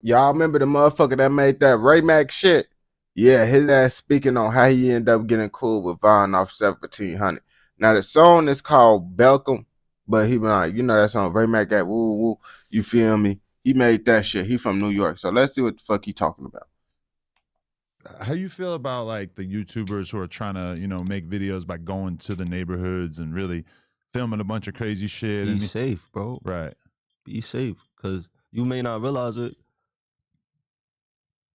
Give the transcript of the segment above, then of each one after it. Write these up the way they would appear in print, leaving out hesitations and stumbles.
Y'all remember the motherfucker that made that Ray Mac shit? Yeah, his ass speaking on how he ended up getting cool with vonoff1700. Now the song is called Belcom, but he been like, you know that song Ray Mac got woo woo. You feel me? He made that shit. He from New York, so let's see what the fuck he talking about. How you feel about like the YouTubers who are trying to, make videos by going to the neighborhoods and really filming a bunch of crazy shit? Be safe, bro. Right. Be safe, because you may not realize it,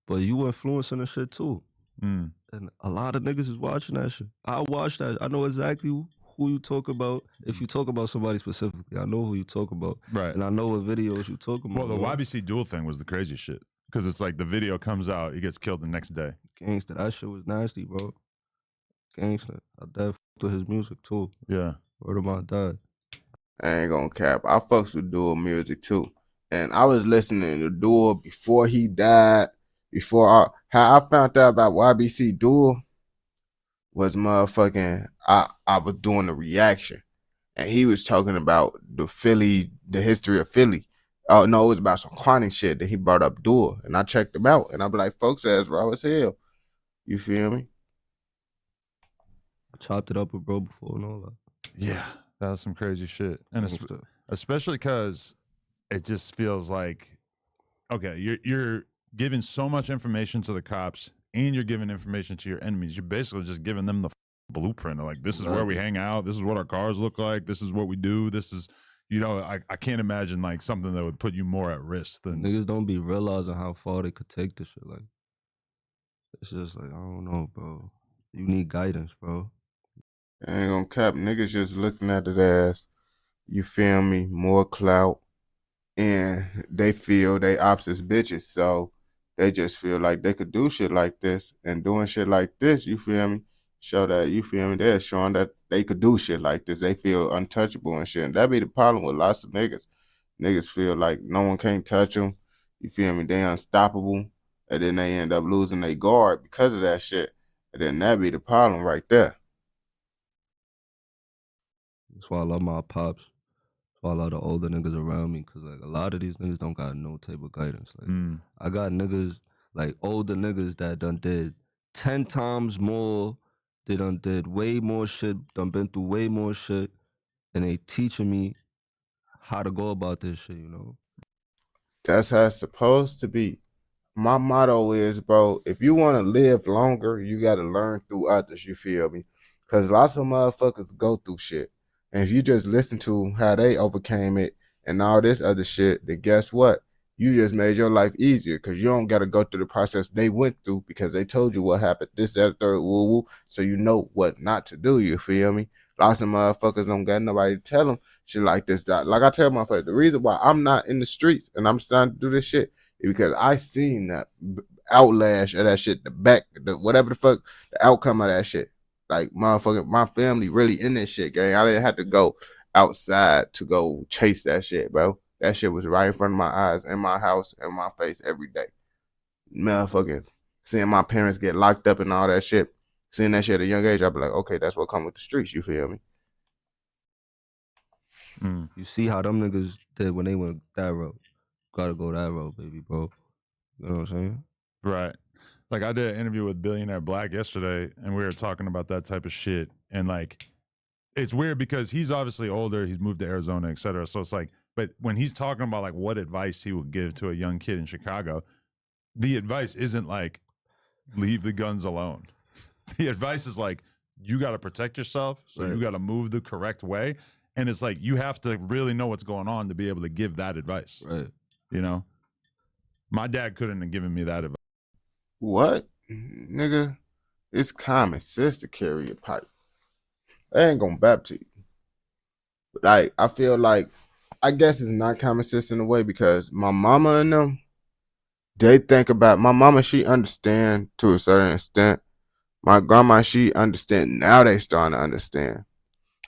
but you influencing the shit too. Mm. And a lot of niggas is watching that shit. I watch that. I know exactly who you talk about. If you talk about somebody specifically, I know who you talk about. Right. And I know what videos you talk about. Well, the bro. YBC duel thing was the crazy shit. Because it's like the video comes out, he gets killed the next day. Gangsta, that shit was nasty, bro. Gangsta. I definitely fucked with his music too. Yeah. Word of my dad. I ain't gonna cap. I fucks with Duel music too. And I was listening to Duel before he died. How I found out about YBC Duel was motherfucking I was doing the reaction. And he was talking about the history of Philly. Oh no, it was about some chronic shit that he brought up Duel. And I checked him out and I be like, folks ass raw as hell. You feel me? I chopped it up with bro before and all that. Yeah. That was some crazy shit. And especially because it just feels like, okay, you're giving so much information to the cops and you're giving information to your enemies. You're basically just giving them the blueprint of like, this is where we hang out. This is what our cars look like. This is what we do. This is, I can't imagine like something that would put you more at risk than niggas don't be realizing how far they could take this shit. Like, it's just like, I don't know, bro. You need guidance, bro. I ain't gonna cap. Niggas just looking at it as, you feel me, more clout. And they feel they ops is bitches. So they just feel like they could do shit like this. And doing shit like this, you feel me, show that, you feel me, they're showing that they could do shit like this. They feel untouchable and shit. And that be the problem with lots of niggas. Niggas feel like no one can't touch them. You feel me? They unstoppable. And then they end up losing their guard because of that shit. And then that be the problem right there. That's why I love my pops. That's why I love the older niggas around me, because like a lot of these niggas don't got no type of guidance. Like I got niggas, like older niggas that done did 10 times more. They done did way more shit, done been through way more shit, and they teaching me how to go about this shit, That's how it's supposed to be. My motto is, bro, if you want to live longer, you got to learn through others, you feel me? Because lots of motherfuckers go through shit. And if you just listen to how they overcame it and all this other shit, then guess what? You just made your life easier because you don't got to go through the process they went through because they told you what happened, this, that, third, woo, woo. So you know what not to do, you feel me? Lots of motherfuckers don't got nobody to tell them shit like this. Like I tell motherfuckers, the reason why I'm not in the streets and I'm starting to do this shit because I seen that outlash of that shit, whatever the fuck, the outcome of that shit. Like, motherfucker, my family really in this shit, gang. I didn't have to go outside to go chase that shit, bro. That shit was right in front of my eyes, in my house, in my face every day. Motherfucking seeing my parents get locked up and all that shit. Seeing that shit at a young age, I'd be like, okay, that's what come with the streets, you feel me? You see how them niggas did when they went that road. Gotta go that road, baby, bro. You know what I'm saying? Right. Like I did an interview with Billionaire Black yesterday, and we were talking about that type of shit. And like, it's weird because he's obviously older, he's moved to Arizona, et cetera. So it's like, but when he's talking about like what advice he would give to a young kid in Chicago, the advice isn't like, leave the guns alone. The advice is like, you got to protect yourself. So you got to move the correct way. And it's like, you have to really know what's going on to be able to give that advice. Right. My dad couldn't have given me that advice. What? Nigga, it's common sense to carry a pipe. They ain't gonna bap to you. But like, I feel like, I guess it's not common sense in a way because my mama and them, they think about, my mama, she understand to a certain extent. My grandma, she understand. Now they starting to understand.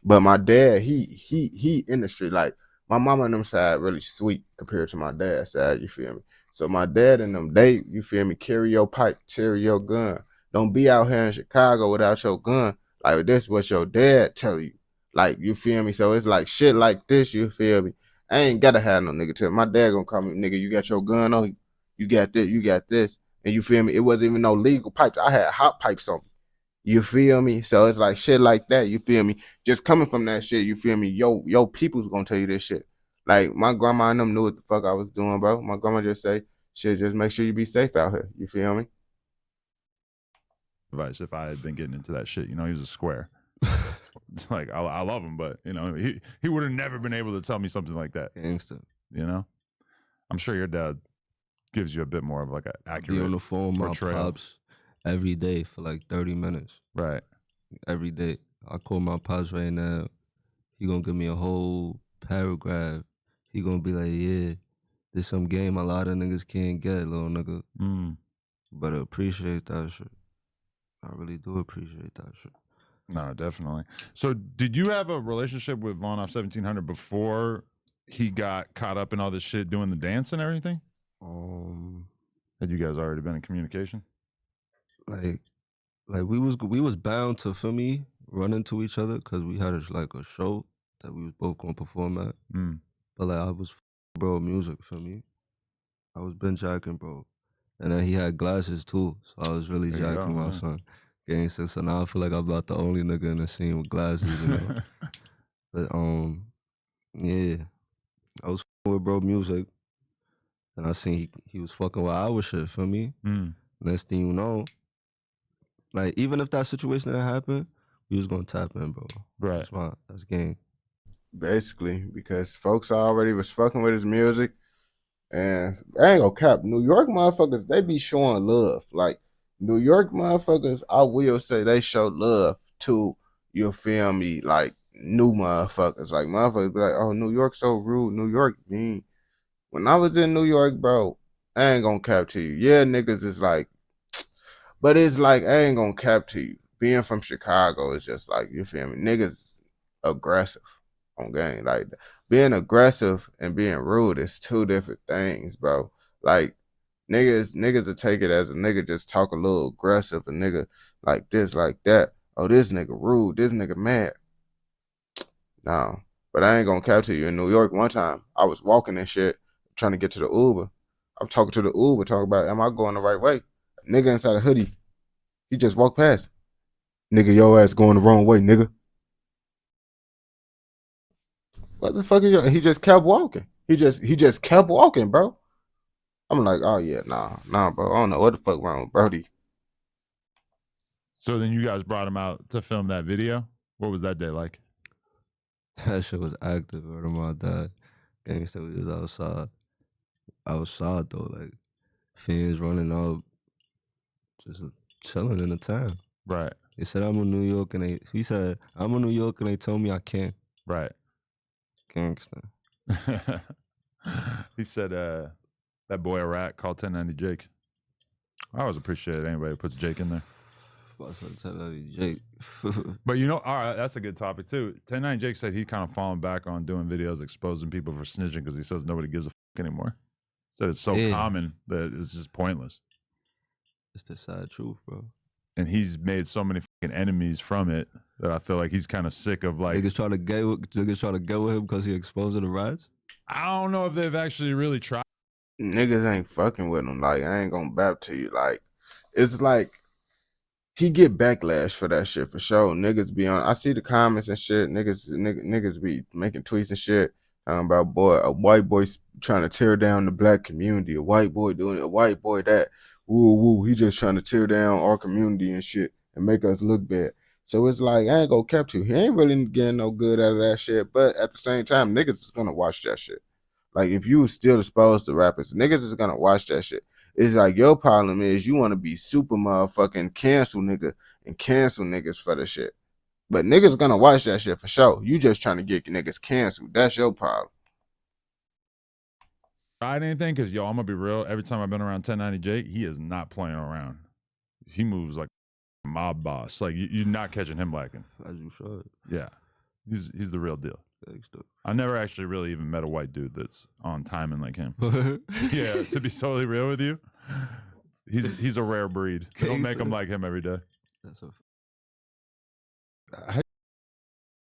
But my dad, he in the street. Like, my mama and them side really sweet compared to my dad's side, you feel me? So my dad and them, they, you feel me, carry your pipe, carry your gun. Don't be out here in Chicago without your gun. Like, this is what your dad tell you. Like, you feel me? So it's like shit like this, you feel me? I ain't gotta have no nigga tell me. My dad gonna call me, nigga, you got your gun on you? You got this, you got this. And you feel me? It wasn't even no legal pipes. I had hot pipes on me. You feel me? So it's like shit like that. You feel me? Just coming from that shit, you feel me? Yo, people's gonna tell you this shit. Like my grandma and them knew what the fuck I was doing, bro. My grandma just say, shit, just make sure you be safe out here. You feel me? Advice if I had been getting into that shit. You know, he was a square. It's like I love him, but you know, he would have never been able to tell me something like that. Gangster. You know, I'm sure your dad gives you a bit more of like an accurate. Be on the phone with my pops every day for like 30 minutes. Right. Every day. I call my pops right now. He gonna give me a whole paragraph. He gonna be like, yeah, there's some game a lot of niggas can't get, little nigga. But I appreciate that shit. I really do appreciate that shit. No, definitely. So did you have a relationship with vonoff1700 before he got caught up in all this shit doing the dance and everything? Had you guys already been in communication? Like we was bound to, for me, run into each other because we had a show that we was both gonna perform at. But like I was bro music for me. I was been jacking, bro. And then he had glasses too. So I was really jacking my son. Gangster. So now I feel like I'm about the only nigga in the scene with glasses, you know. But yeah. I was with bro music. And I seen he was fucking with our shit, for me. Next thing you know, like even if that situation didn't happen, we was gonna tap in, bro. Right. That's game. Basically, because folks already was fucking with his music. And I ain't gonna cap. New York motherfuckers, they be showing love. Like New York motherfuckers, I will say they show love to, you feel me, like new motherfuckers. Like motherfuckers be like, oh, New York so rude. New York mean. When I was in New York, bro, I ain't gonna cap to you. Yeah, niggas is like, but it's like, I ain't gonna cap to you. Being from Chicago is just like, you feel me, niggas aggressive on game. Like being aggressive and being rude is two different things, bro. Like niggas will take it as a nigga just talk a little aggressive, a nigga like this, like that. Oh, this nigga rude, this nigga mad. No. But I ain't gonna cap to you. In New York one time, I was walking and shit, trying to get to the Uber. I'm talking to the Uber, talking about, am I going the right way? A nigga inside a hoodie, he just walked past. Nigga, your ass going the wrong way, nigga. What the fuck is your? He just kept walking. He just kept walking, bro. I'm like, oh yeah, nah, bro. I don't know what the fuck wrong with Brody. So then you guys brought him out to film that video. What was that day like? That shit was active. What about that? Gangster, we was outside. Outside though, like fans running up, just chilling in the town. Right. He said I'm in New York, and he said I'm in New York, and they told me I can't. Right. Gangster. He said that boy a rat called 1090 Jake. I always appreciate anybody who puts Jake in there. Jake. But you know, all right, that's a good topic too. 1090 Jake said he kind of fallen back on doing videos exposing people for snitching because he says nobody gives a fuck anymore. Said it's so common that it's just pointless. It's the sad truth, bro. And he's made so many fucking enemies from it that I feel like he's kind of sick of like niggas trying to get with him because he exposing the rats. I don't know if they've actually really tried. Niggas ain't fucking with him. Like I ain't gonna bap to you. Like it's like he get backlash for that shit for sure. Niggas be on. I see the comments and shit. Niggas be making tweets and shit about a white boy trying to tear down the black community. A white boy doing it. A white boy that. Woo woo. He just trying to tear down our community and shit and make us look bad. So it's like I ain't gonna cap to. He ain't really getting no good out of that shit. But at the same time, niggas is gonna watch that shit. Like if you still exposed to rappers, niggas is gonna watch that shit. It's like your problem is you want to be super motherfucking cancel nigga and cancel niggas for the shit. But niggas gonna watch that shit for sure. You just trying to get niggas canceled. That's your problem. Tried anything? Because yo, I'm gonna be real. Every time I've been around 1090 Jake, he is not playing around. He moves like a mob boss. Like you're not catching him lacking. As you should. Yeah, he's the real deal. I never actually really even met a white dude that's on timing like him. Yeah, to be totally real with you, he's a rare breed. They don't make them like him every day. That's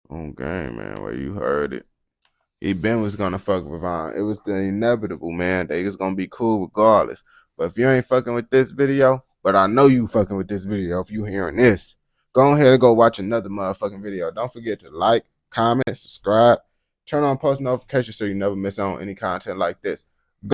on game, man. Where you heard it. He been was gonna fuck with Vaughn. It was the inevitable, man. They was gonna be cool regardless. But if you ain't fucking with this video, but I know you fucking with this video if you hearing this, go ahead and go watch another motherfucking video. Don't forget to like, comment, subscribe, turn on post notifications so you never miss out on any content like this.